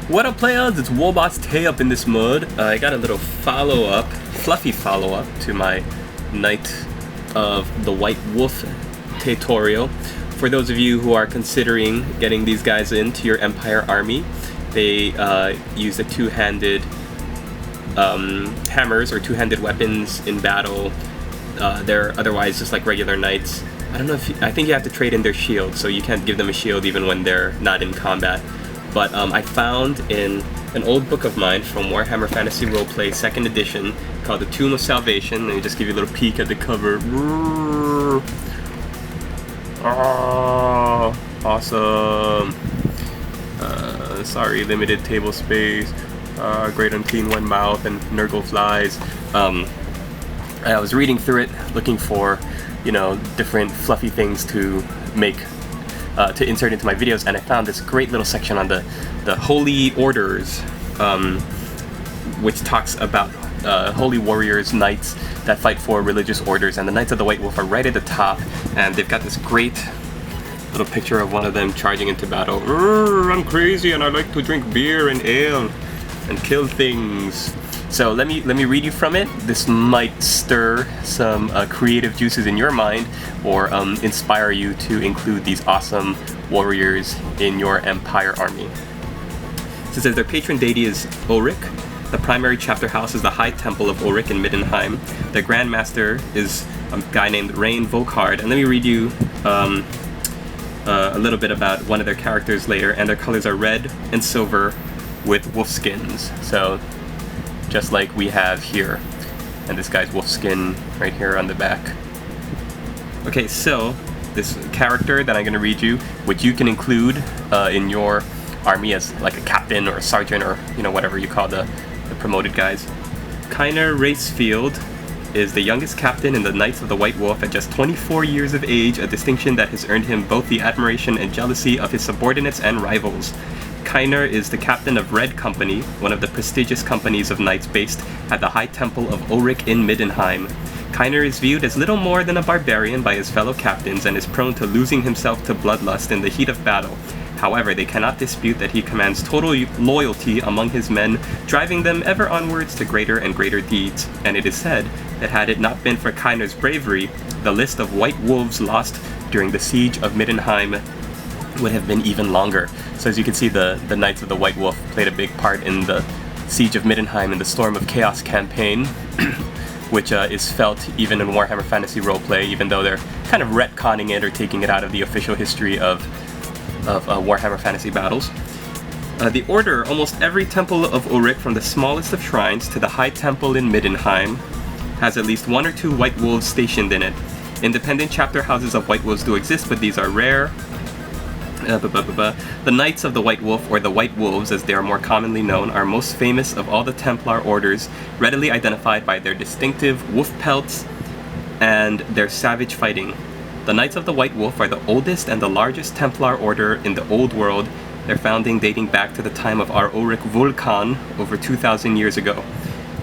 What up, players? It's Warboss Tay up in this mode. I got a little follow-up, fluffy follow-up to my Night of the White Wolf tutorial. For those of you who are considering getting these guys into your Empire army, they use the two-handed hammers or two-handed weapons in battle. They're otherwise just like regular knights. I don't know if I think you have to trade in their shield, so you can't give them a shield even when they're not in combat. But I found in an old book of mine from Warhammer Fantasy Roleplay 2nd edition called The Tomb of Salvation. Let me just give you a little peek at the cover. Oh, awesome. Sorry, limited table space. Great unclean one mouth and Nurgle flies. I was reading through it, looking for, different fluffy things to make, to insert into my videos, and I found this great little section on the Holy Orders, which talks about holy warriors, knights that fight for religious orders, and the Knights of the White Wolf are right at the top, and they've got this great little picture of one of them charging into battle. I'm crazy and I like to drink beer and ale and kill things. So let me read you from it. This might stir some creative juices in your mind, or inspire you to include these awesome warriors in your Empire army. So it says their patron deity is Ulrich. The primary chapter house is the High Temple of Ulrich in Middenheim. The Grand Master is a guy named Rain Volkard. And let me read you a little bit about one of their characters later. And their colors are red and silver with wolf skins. So just like we have here. And this guy's wolf skin right here on the back. Okay, so this character that I'm going to read you, which you can include in your army as like a captain or a sergeant or whatever you call the promoted guys. Kynir Racefield is the youngest captain in the Knights of the White Wolf at just 24 years of age, a distinction that has earned him both the admiration and jealousy of his subordinates and rivals. Kynir is the captain of Red Company, one of the prestigious companies of knights based at the High Temple of Ulrich in Middenheim. Kynir is viewed as little more than a barbarian by his fellow captains and is prone to losing himself to bloodlust in the heat of battle. However, they cannot dispute that he commands total loyalty among his men, driving them ever onwards to greater and greater deeds. And it is said that had it not been for Kynir's bravery, the list of white wolves lost during the siege of Middenheim would have been even longer. So as you can see, the Knights of the White Wolf played a big part in the siege of Middenheim in the Storm of Chaos campaign, which is felt even in Warhammer Fantasy Roleplay, even though they're kind of retconning it or taking it out of the official history of Warhammer Fantasy battles. The Order, almost every temple of Ulrich, from the smallest of shrines to the High Temple in Middenheim, has at least one or two white wolves stationed in it. Independent chapter houses of white wolves do exist, but these are rare. The Knights of the White Wolf, or the White Wolves as they are more commonly known, are most famous of all the Templar orders, readily identified by their distinctive wolf pelts and their savage fighting. The Knights of the White Wolf are the oldest and the largest Templar order in the Old World, their founding dating back to the time of our Ulrich Vulcan over 2,000 years ago.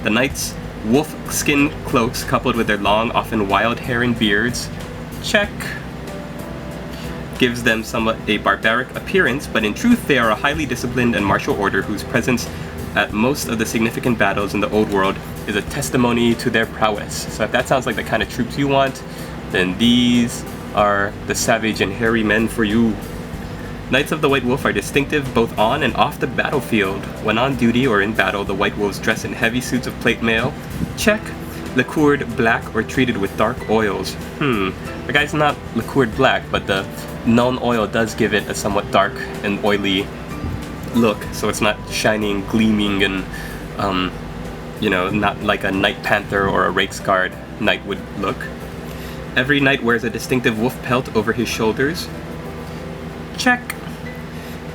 The Knights' wolf skin cloaks, coupled with their long, often wild hair and beards, gives them somewhat a barbaric appearance, but in truth they are a highly disciplined and martial order whose presence at most of the significant battles in the Old World is a testimony to their prowess. So if that sounds like the kind of troops you want, then these are the savage and hairy men for you. Knights of the White Wolf are distinctive both on and off the battlefield. When on duty or in battle, the White Wolves dress in heavy suits of plate mail. Liqueured black or treated with dark oils. The guy's not liqueured black, but the known oil does give it a somewhat dark and oily look, so it's not shining, gleaming, and not like a Night Panther or a Rakesguard knight would look. Every knight wears a distinctive wolf pelt over his shoulders.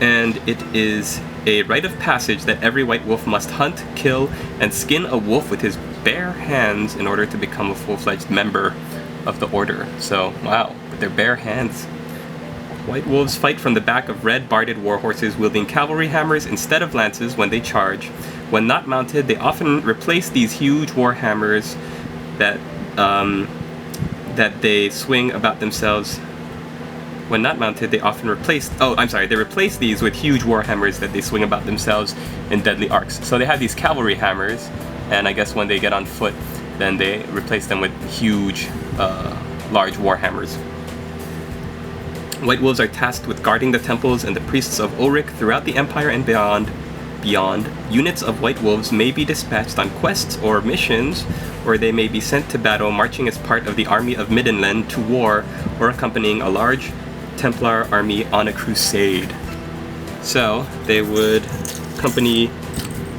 And it is a rite of passage that every white wolf must hunt, kill, and skin a wolf with his bare hands in order to become a full-fledged member of the order. So, wow, with their bare hands. White wolves fight from the back of red barded warhorses wielding cavalry hammers instead of lances when they charge. When not mounted, they often replace these huge war hammers that they swing about themselves when not mounted, they often they replace these with huge warhammers that they swing about themselves in deadly arcs. So they have these cavalry hammers, and I guess when they get on foot, then they replace them with huge, large warhammers. White wolves are tasked with guarding the temples and the priests of Ulrich throughout the Empire and beyond. Units of white wolves may be dispatched on quests or missions, or they may be sent to battle marching as part of the army of Middenland to war, or accompanying a large Templar army on a crusade. So they would accompany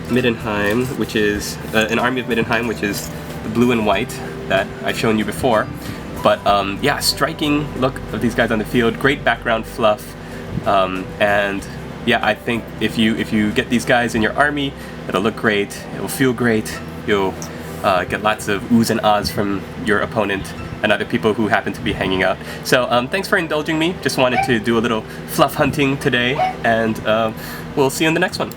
Middenheim, which is an army of Middenheim, which is the blue and white that I've shown you before. But yeah, striking look of these guys on the field, great background fluff, and yeah, I think if you get these guys in your army, it'll look great, it'll feel great, you'll get lots of oohs and ahs from your opponent and other people who happen to be hanging out. So thanks for indulging me, just wanted to do a little fluff hunting today, and we'll see you in the next one.